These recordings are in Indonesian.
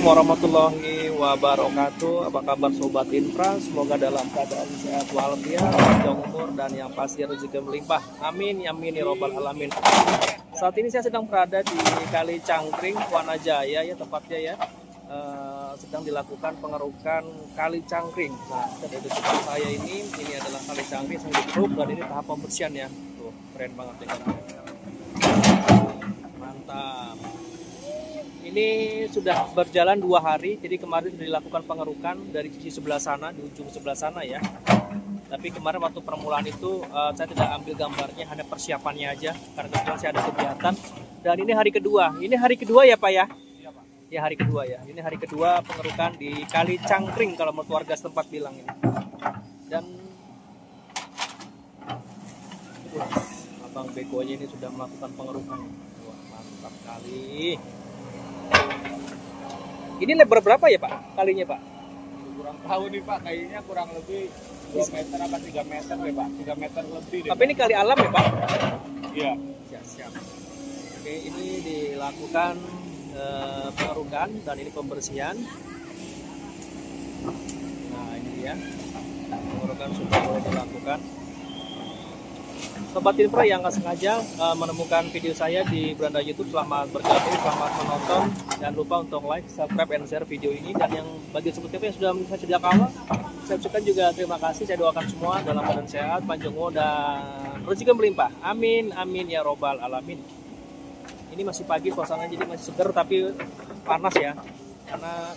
Warahmatullahi wabarakatuh. Apa kabar Sobat Infra? Semoga dalam keadaan sehat walafiat, panjang umur, dan yang pasti rezeki melimpah. Amin, amin ya robbal alamin. Saat ini saya sedang berada di Kali Cangkring, Wanajaya ya tepatnya ya. Sedang dilakukan pengerukan Kali Cangkring. Nah, dari depan saya ini adalah Kali Cangkring yang dikeruk dan ini tahap pembersihan ya. Tuh, keren banget ya. Mantap. Ini sudah berjalan 2 hari, jadi kemarin sudah dilakukan pengerukan dari sisi sebelah sana, di ujung sebelah sana ya. Tapi kemarin waktu permulaan itu saya tidak ambil gambarnya, hanya persiapannya aja, karena kebetulan saya ada kegiatan. Dan ini hari kedua, ini hari kedua ya Pak ya? Iya Pak. Ya hari kedua ya, ini hari kedua pengerukan di Kali Cangkring kalau menurut warga setempat bilang ini. Dan Abang Begonya ini sudah melakukan pengerukan. Wah, mantap kali. Ini lebar berapa ya Pak kalinya Pak? Kurang tahu nih Pak, kayaknya kurang lebih 2 meter apa 3 meter deh Pak, 3 meter lebih deh. Tapi ini kali alam ya Pak? Iya. Siap. Oke, ini dilakukan pengerukan dan ini pembersihan. Nah ini dia, pengerukan sudah mulai dilakukan. Sobat Infra yang nggak sengaja menemukan video saya di beranda YouTube, selamat bergabung, selamat menonton. Jangan lupa untuk like, subscribe, and share video ini. Dan yang bagi Sobat Infra yang sudah mengikuti sejak awal, saya ucapkan juga terima kasih. Saya doakan semua dalam keadaan sehat, panjang umur, dan rezeki melimpah. Amin, amin ya robbal alamin. Ini masih pagi, suasananya jadi masih seger tapi panas ya. Karena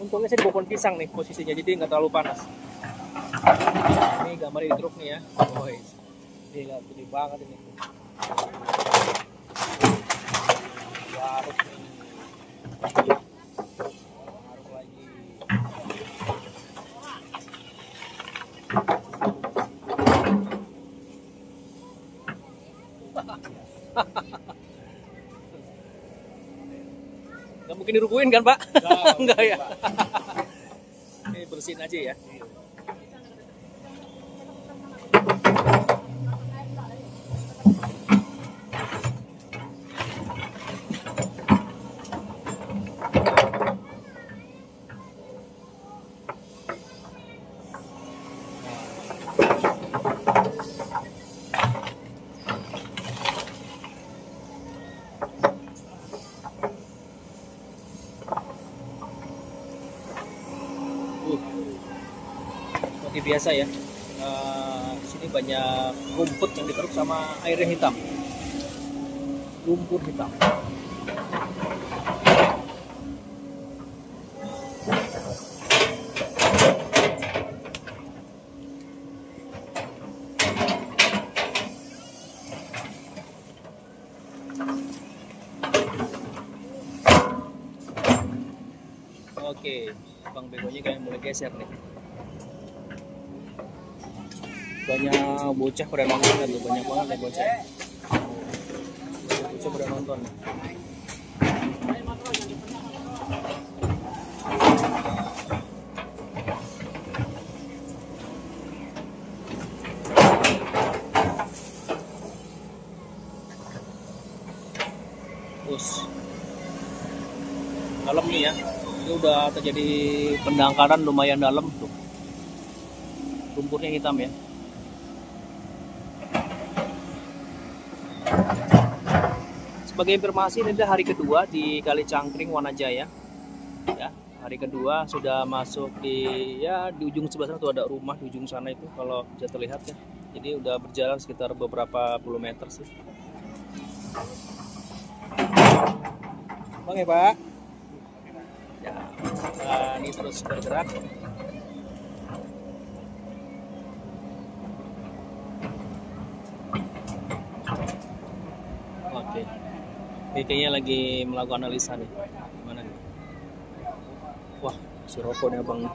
untungnya saya di pohon pisang nih posisinya, jadi nggak terlalu panas. Ini gambarnya di truk nih ya. Gila, gede banget ini. Garuk nih. Garuk lagi. Gak mungkin dirubuhin kan Pak? Enggak ya. Ini bersihin aja ya. Seperti biasa ya, di sini banyak rumput yang dikeruk sama air yang hitam, lumpur hitam. Oke, Bang Begonya kayak mulai geser nih. Banyak bocah pada nonton tuh, banyak banget ya bocah. Bocah pada nonton. Terus dalam nih ya, ini udah terjadi pendangkalan lumayan dalam tuh. Lumpurnya hitam ya. Sebagai informasi, ini adalah hari kedua di Kali Cangkring Wanajaya. Ya, hari kedua sudah masuk di ujung sebelah sana tuh ada rumah di ujung sana itu kalau bisa terlihat ya. Jadi udah berjalan sekitar beberapa puluh meter sih. Bang ya Pak. Ya, ini terus bergerak. Oke. Kayaknya lagi melakukan analisa nih. Gimana nih? Wah, si rokok nih abang.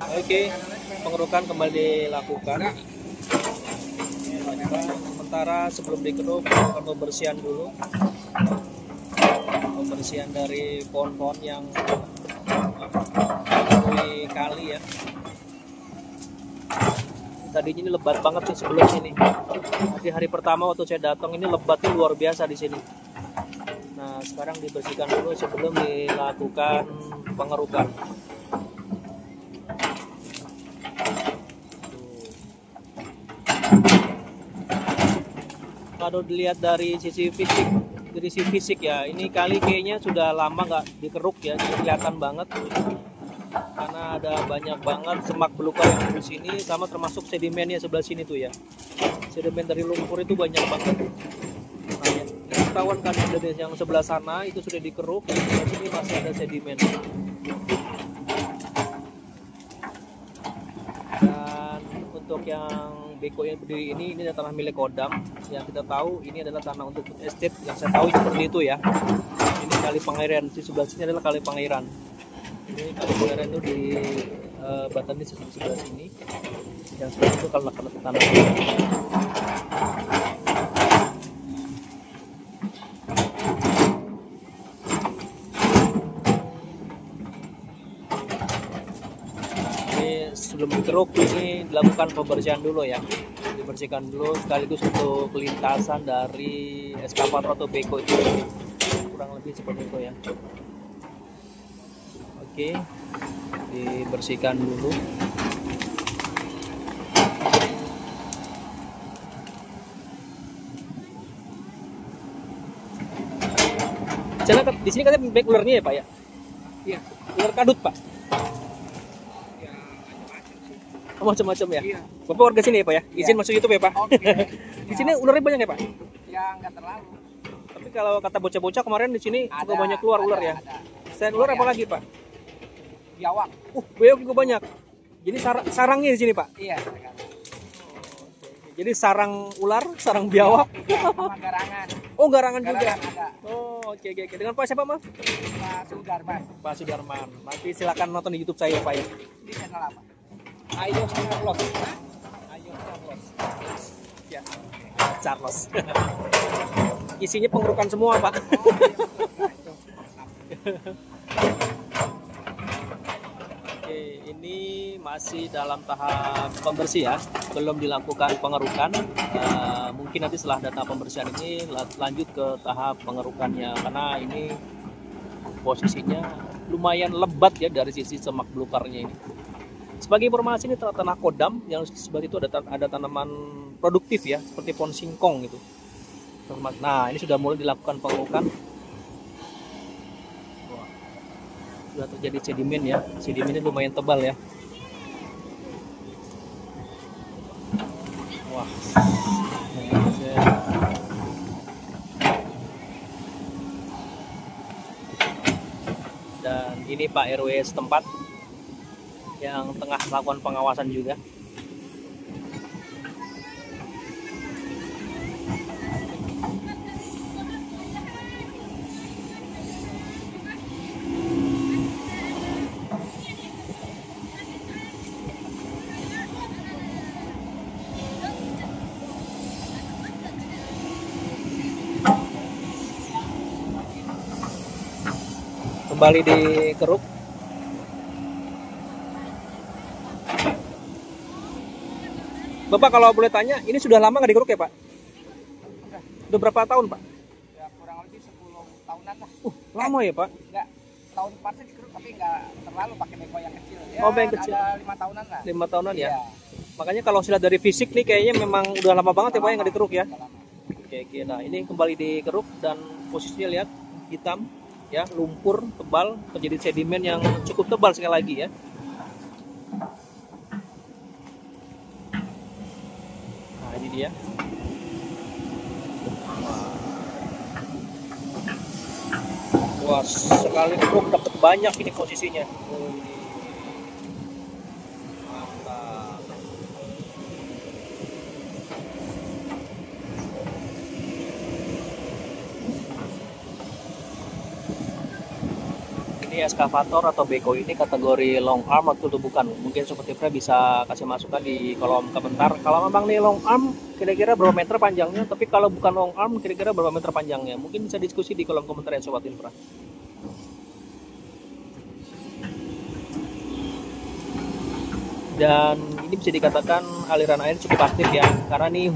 Oke, pengerukan kembali dilakukan. Sementara sebelum dikeruk, akan pembersihan dulu. Pembersihan dari pohon-pohon yang di kali ya. Tadinya ini lebat banget tuh sebelum ini. Di hari pertama waktu saya datang ini lebatnya luar biasa di sini. Nah, sekarang dibersihkan dulu sebelum dilakukan pengerukan. Kalau dilihat dari sisi fisik ya, ini kali kayaknya sudah lama nggak dikeruk ya, jadi kelihatan banget karena ada banyak banget semak belukar yang di sini, sama termasuk sedimennya sebelah sini tuh ya. Sedimen dari lumpur itu banyak banget. Nah, ya, ketahuan kan dari yang sebelah sana itu sudah dikeruk, di sini masih ada sedimen. Dan untuk yang beko yang berdiri ini adalah tanah milik Kodam. Yang kita tahu ini adalah tanah untuk estate, yang saya tahu seperti itu ya. Ini Kali Pangeran, di sebelah sini adalah Kali Pangeran. Ini Kali Pangeran itu di Batani sebelah sini. Yang sebelah itu kalau tanah. Sebelum dikeruk ini dilakukan pembersihan dulu ya, dibersihkan dulu sekaligus untuk lintasan dari eskavator atau beko itu, kurang lebih seperti itu ya. Oke, dibersihkan dulu. Di sini katanya baik ularnya ya Pak ya? Iya. Ular kadut Pak? Oh, macam-macam ya? Iya. Bapak warga sini ya Pak ya? Izin masuk YouTube ya Pak? Oke. Di sini ularnya banyak ya Pak? Ya nggak terlalu. Tapi kalau kata bocah-bocah kemarin di sini juga banyak keluar ular ya? Selain ular apa lagi Pak? Biawak. Biawak juga banyak. Jadi sarangnya di sini Pak? Iya. Jadi sarang ular, sarang biawak. Sama garangan. Oh, garangan juga. Ada. Oh, oke. Dengan Pak siapa Mas? Pak Sudarman. Pak Sudarman. Nanti silakan nonton di YouTube saya Pak ya. Di channel apa? Ayo Charles. Ayo Charles. Ya. Charles. Isinya pengerukan semua Pak. Oke, ini masih dalam tahap pembersih ya, belum dilakukan pengerukan. Mungkin nanti setelah data pembersihan ini lanjut ke tahap pengerukannya, karena ini posisinya lumayan lebat ya dari sisi semak belukarnya ini. Sebagai informasi, ini tanah Kodam, yang sebelah itu ada tanaman produktif ya, seperti pohon singkong gitu. Nah, ini sudah mulai dilakukan pengerukan. Sudah terjadi sedimen ya, sedimennya lumayan tebal ya. Wah, dan ini Pak RW setempat yang tengah melakukan pengawasan juga. Kembali dikeruk. Bapak kalau boleh tanya, ini sudah lama nggak dikeruk ya Pak? Udah berapa tahun Pak? Ya kurang lebih 10 tahunan lah. Lama ya Pak? Enggak, tahun depan sih dikeruk tapi nggak terlalu pakai beko yang kecil. Ya, beko yang kecil. Ada 5 tahunan lah. 5 tahunan ya? Iya. Makanya kalau sudah dari fisik nih kayaknya memang udah lama banget ya Pak yang nggak dikeruk ya? Oke, nah ini kembali dikeruk dan posisinya lihat hitam ya, lumpur tebal, terjadi sedimen yang cukup tebal sekali lagi ya. Nah ini dia. Wah, sekali keruk dapat banyak ini posisinya. Mantap. Ini eskavator atau beko ini kategori long arm atau bukan? Mungkin seperti Fred bisa kasih masukan di kolom komentar. Kalau memang nih long arm, kira-kira berapa meter panjangnya? Tapi kalau bukan long arm, kira-kira berapa meter panjangnya? Mungkin bisa diskusi di kolom komentar ya Sobat Infra. Dan ini bisa dikatakan aliran air cukup aktif ya, karena nih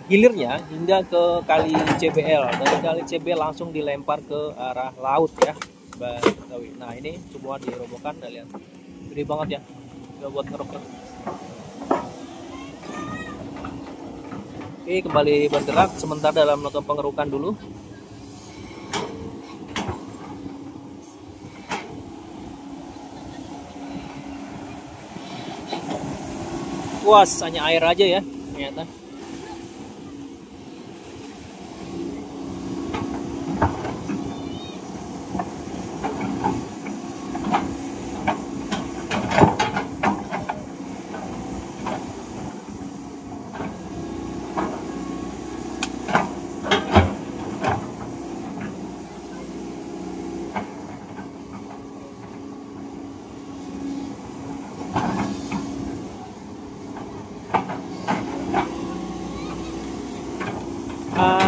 hilirnya hingga ke kali CBL, dari kali CBL langsung dilempar ke arah laut ya. Nah ini semua dirobohkan, kita lihat gede banget ya, udah buat ngerokok. Oke, kembali bergerak sementara dalam melakukan pengerukan dulu. Wah, hanya air aja ya ternyata.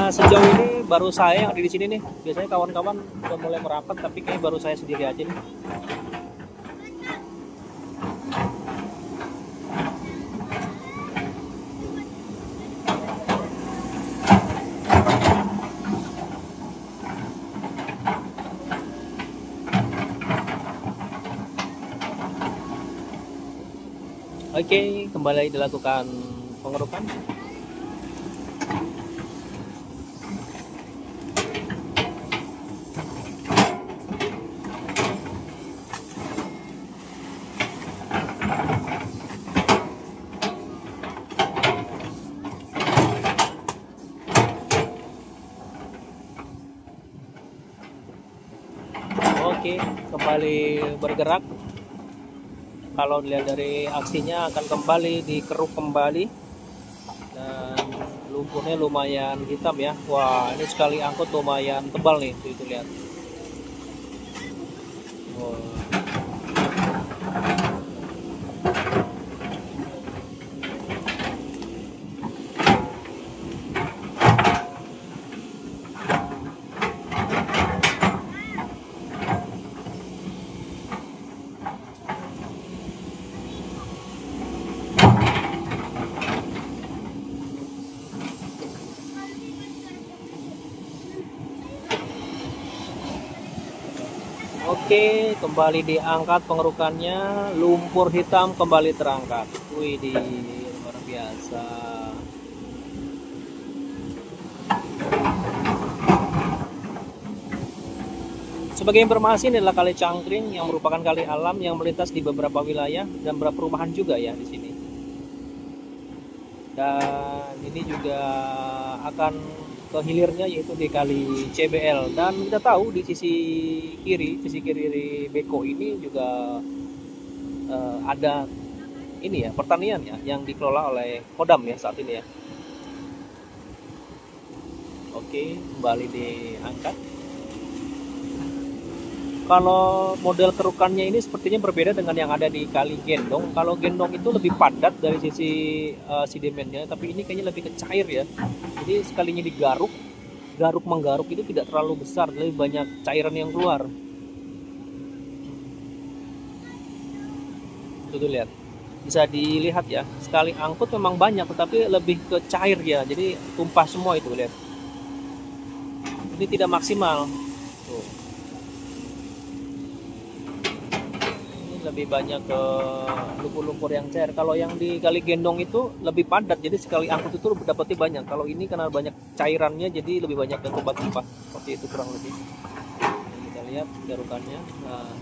Sejauh ini baru saya yang ada di sini nih. Biasanya kawan-kawan udah mulai merapat, tapi kayaknya baru saya sendiri aja nih. Oke, kembali dilakukan pengerukan. Oke, kembali bergerak. Kalau dilihat dari aksinya akan kembali dikeruk kembali, dan lumpurnya lumayan hitam ya. Wah, ini sekali angkut lumayan tebal nih, itu lihat. Wah. Oke, kembali diangkat pengerukannya, lumpur hitam kembali terangkat. Wih, luar biasa. Sebagai informasi, ini adalah Kali Cangkring yang merupakan kali alam yang melintas di beberapa wilayah dan beberapa perumahan juga ya di sini. Dan ini juga akan ke hilirnya yaitu di Kali CBL, dan kita tahu di sisi kiri beko ini juga ada ini ya, pertanian ya yang dikelola oleh Kodam ya saat ini ya. Oke, kembali diangkat. Kalau model kerukannya ini sepertinya berbeda dengan yang ada di Kali Gendong. Kalau Gendong itu lebih padat dari sisi sedimennya, tapi ini kayaknya lebih ke cair ya. Jadi sekalinya digaruk, garuk menggaruk itu tidak terlalu besar, lebih banyak cairan yang keluar. Tuh lihat, bisa dilihat ya. Sekali angkut memang banyak, tetapi lebih ke cair ya. Jadi tumpah semua itu, lihat. Ini tidak maksimal. Tuh. Lebih banyak ke lumpur-lumpur yang cair. Kalau yang di Kali Gendong itu lebih padat, jadi sekali angkut itu dapatnya banyak. Kalau ini karena banyak cairannya, jadi lebih banyak yang tumpah-tumpah. Seperti itu kurang lebih. Ini kita lihat garukannya. Nah.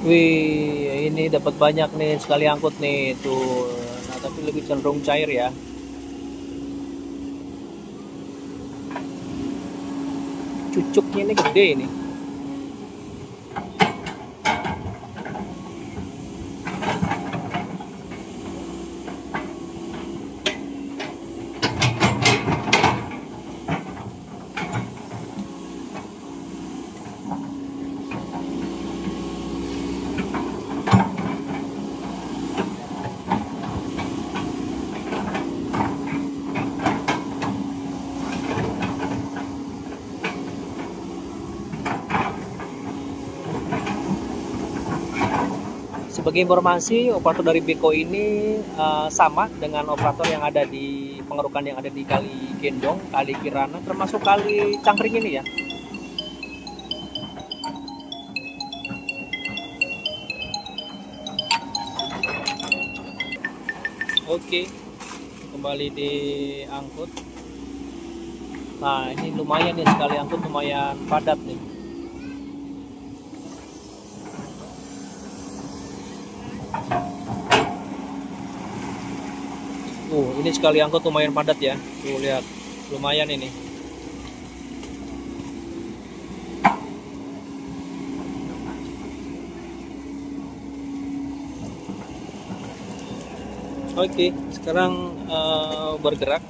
Wih, ini dapat banyak nih sekali angkut nih tuh. Nah, tapi lebih cenderung cair ya. Cucuknya ini gede ini. Sebagai informasi, operator dari Beko ini sama dengan operator yang ada di pengerukan yang ada di Kali Gendong, Kali Kirana, termasuk Kali Cangkring ini ya. Oke, kembali diangkut. Nah, ini lumayan nih sekali angkut, lumayan padat nih. Ini sekali angkut lumayan padat ya. Tuh lihat, lumayan ini. Oke, sekarang bergerak.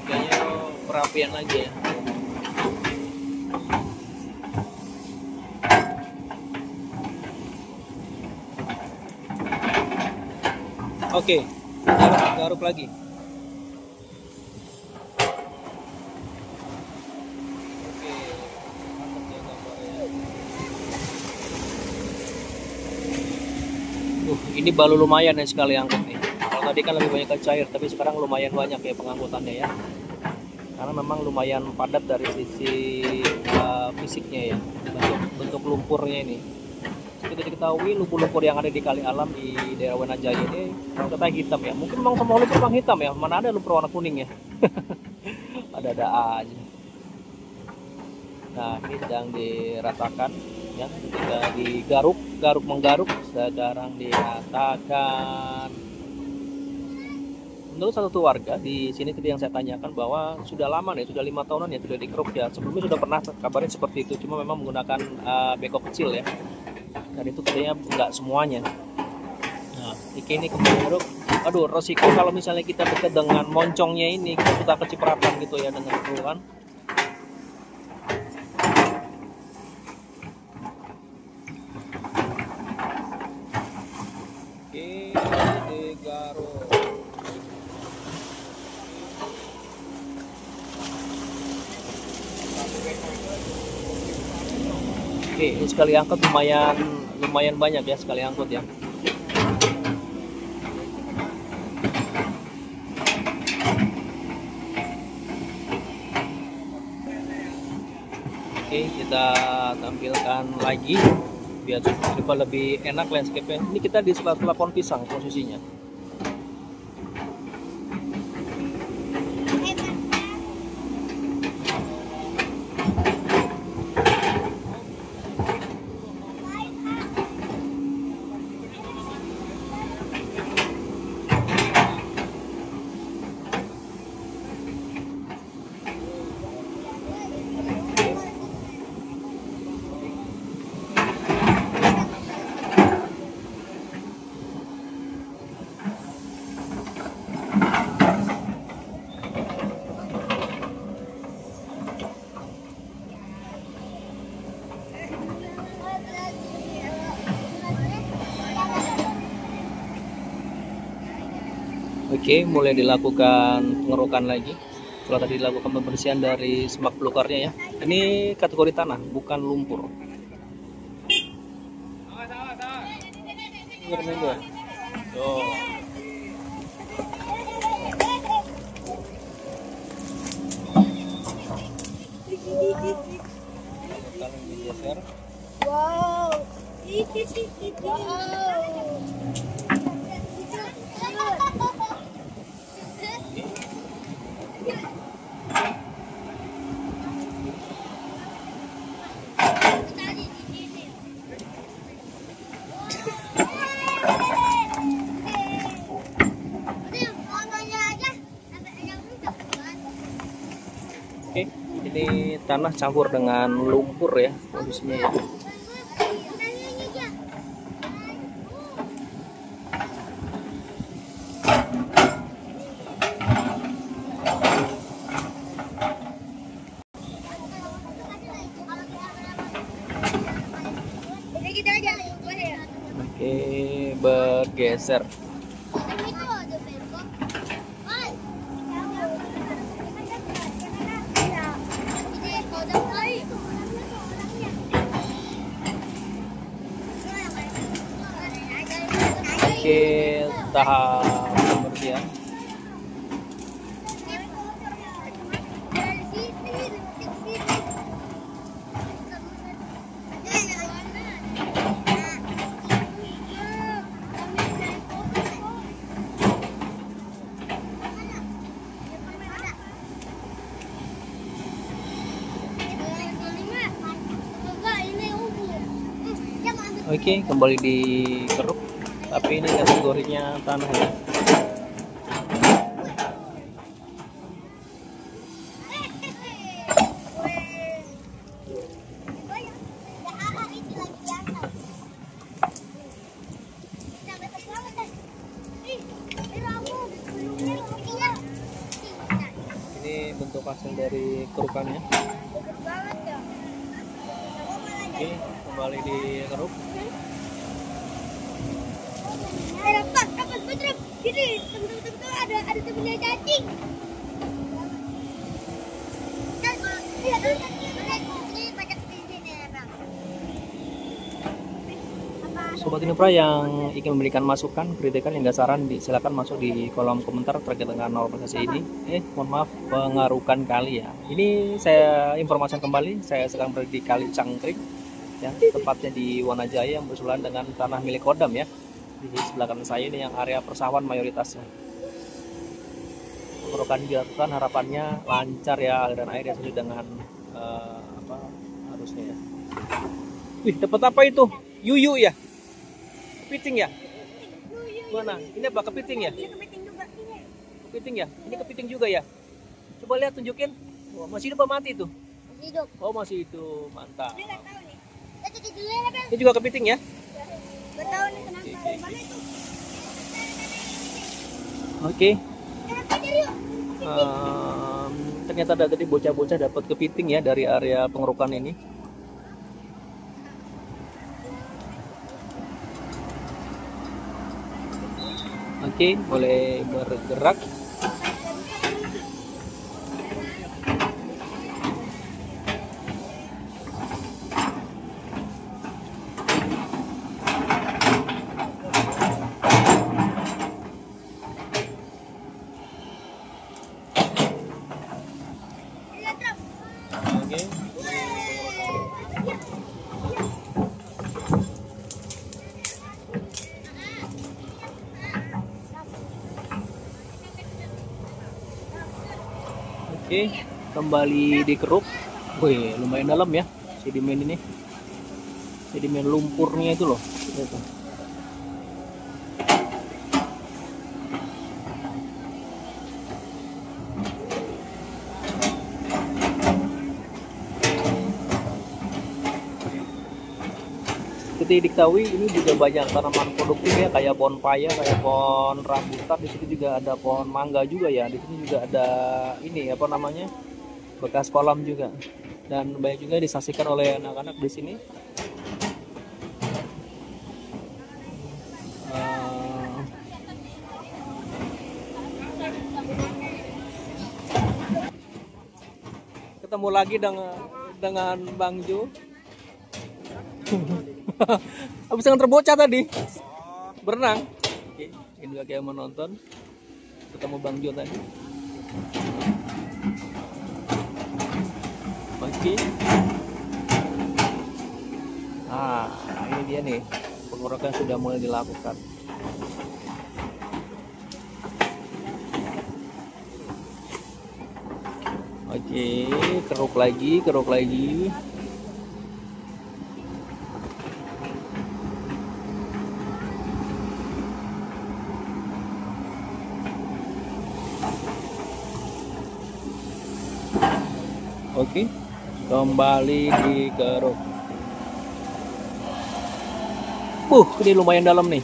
Kayaknya perapian lagi ya. Oke, garuk lagi. Oke, mantap ya gambarnya. Ini baru lumayan ya sekali angkut nih. Kalau tadi kan lebih banyak ke cair, tapi sekarang lumayan banyak ya pengangkutannya ya. Karena memang lumayan padat dari sisi fisiknya ya, bentuk lumpurnya ini. Kita diketahui lumpur-lumpur yang ada di Kali Alam di daerah Wenajaya ini rata-rata hitam ya. Mungkin memang semua lumpur memang hitam ya. Mana ada lumpur warna kuning ya? Ada-ada aja. Nah, ini sedang diratakan ya. Ketika garuk menggaruk, sekarang diratakan. Menurut satu warga di sini tadi yang saya tanyakan bahwa sudah lama nih, sudah 5 tahunan ya sudah dikeruk ya. Sebelumnya sudah pernah kabarnya seperti itu, cuma memang menggunakan beko kecil ya. Dan itu katanya enggak semuanya. Nah, ini kemudian aduh, resiko kalau misalnya kita dekat dengan moncongnya ini, kita suka kecipratan gitu ya dengan itu kan. Oke, digaruk. Oke, ini sekali angkut lumayan banyak ya sekali angkut ya. Oke, kita tampilkan lagi biar lebih enak landscape-nya. Ini kita di sebelah pohon pisang posisinya. Oke, mulai dilakukan pengerukan lagi. Setelah tadi dilakukan pembersihan dari semak belukarnya ya. Ini kategori tanah, bukan lumpur. Tuh. Kalian digeser. Wow. Ini tanah campur dengan lumpur ya kondisinya ya. Oke, bergeser. Oke, tahap pembersihan. Oke, kembali dikeruk, tapi ini kategorinya tanah ya. Ini bentuk hasil dari kerukannya. Oke, kembali dikeruk. Ada temennya cacing. Sobat Inupra yang ingin memberikan masukan, kritikan hingga saran, silakan masuk di kolom komentar terkait dengan normalisasi ini. Mohon maaf pengarukan kali ya. Ini saya informasikan kembali, saya sedang berada di Kali Cangkrik, ya, tepatnya di Wanajaya yang bersebelahan dengan tanah milik Kodam ya. Di sebelah kanan saya ini yang area persawahan mayoritasnya. Pengerukan dilakukan, harapannya lancar ya aliran air yang sesuai dengan harusnya ya. Wih, dapat apa itu? Yuyu ya? Kepiting ya? Mana? Ini apa? Kepiting ya? Kepiting ya? Ini kepiting juga ya? Coba lihat, tunjukin. Oh, masih hidup apa mati itu? Masih hidup. Oh, masih hidup. Mantap. Ini nggak tahu nih. Ini juga kepiting ya? Nggak tahu nih kenapa. Mana itu? Oke. Kenapa dari yuk? Ternyata ada tadi bocah-bocah dapat kepiting ya dari area pengerukan ini. Oke, boleh bergerak. Oke. Oke, kembali dikeruk. Wih, lumayan dalam ya sedimen ini. Sedimen lumpurnya itu loh. Lihat tuh. Seperti diketahui ini juga banyak tanaman produktif ya, kayak pohon paya, kayak pohon rambutan. Di situ juga ada pohon mangga juga ya. Di sini juga ada ini apa namanya, bekas kolam juga, dan banyak juga disaksikan oleh anak-anak di sini. Ketemu lagi dengan Bang Jo. Habis dengan terbocah tadi berenang. Oke, ini juga kayak menonton ketemu Bang Jo tadi. Oke. Ini dia nih, pengerukan sudah mulai dilakukan. Oke, keruk lagi. Oke, kembali dikeruk. Ini lumayan dalam nih.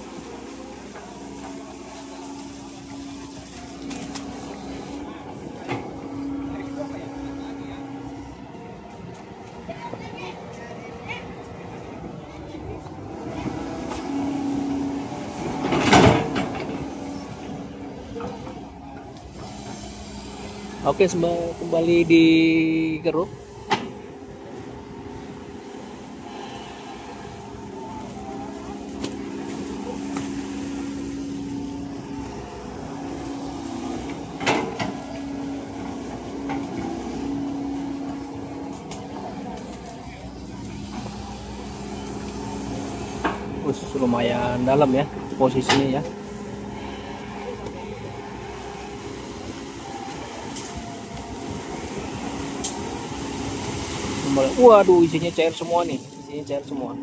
Oke, kembali dikeruk. Lumayan dalam ya posisinya ya. Waduh, isinya cair semua nih, isinya cair semua.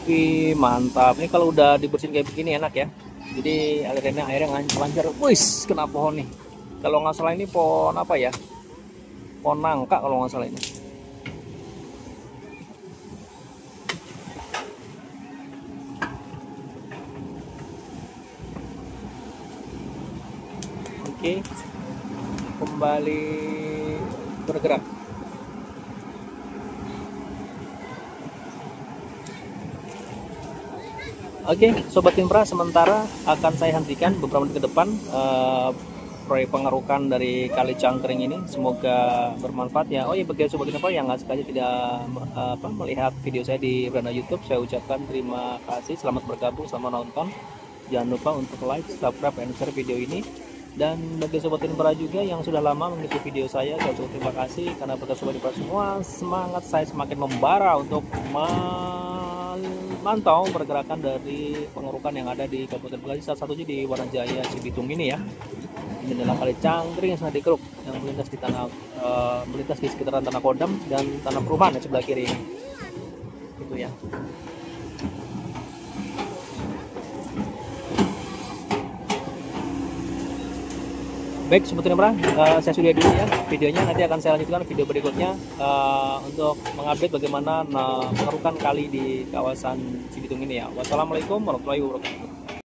Wih, mantap. Ini kalau udah dibersihin kayak begini enak ya. Jadi airnya lancar. Wih, kena pohon nih. Kalau nggak salah ini pohon apa ya? Pohon nangka kalau nggak salah ini. Oke, kembali bergerak. Oke, Sobat Kimpra, sementara akan saya hentikan beberapa menit ke depan proyek pengerukan dari Kali Cangkring ini. Semoga bermanfaat ya. Oh iya, bagi Sobat Kimpra yang nggak sengaja tidak melihat video saya di beranda YouTube, saya ucapkan terima kasih, selamat bergabung, selamat nonton. Jangan lupa untuk like, subscribe, and share video ini. Dan bagi Sobat Kimpra juga yang sudah lama mengikuti video saya ucapkan terima kasih, karena berkat Sobat Kimpra semua semangat saya semakin membara untuk memantau pergerakan dari pengerukan yang ada di Kabupaten Bekasi, salah satunya di Wanajaya Cibitung ini ya. Ini adalah Kali Cangkring yang sedang dikeruk, yang melintas di sekitaran Tanah Kodam dan Tanah Perumahan di sebelah kiri ini. Itu ya. Baik, Sobat Kimpra, saya sudah dulu ya videonya. Nanti akan saya lanjutkan video berikutnya untuk mengupdate bagaimana pengerukan kali di kawasan Cibitung ini ya. Wassalamualaikum warahmatullahi wabarakatuh.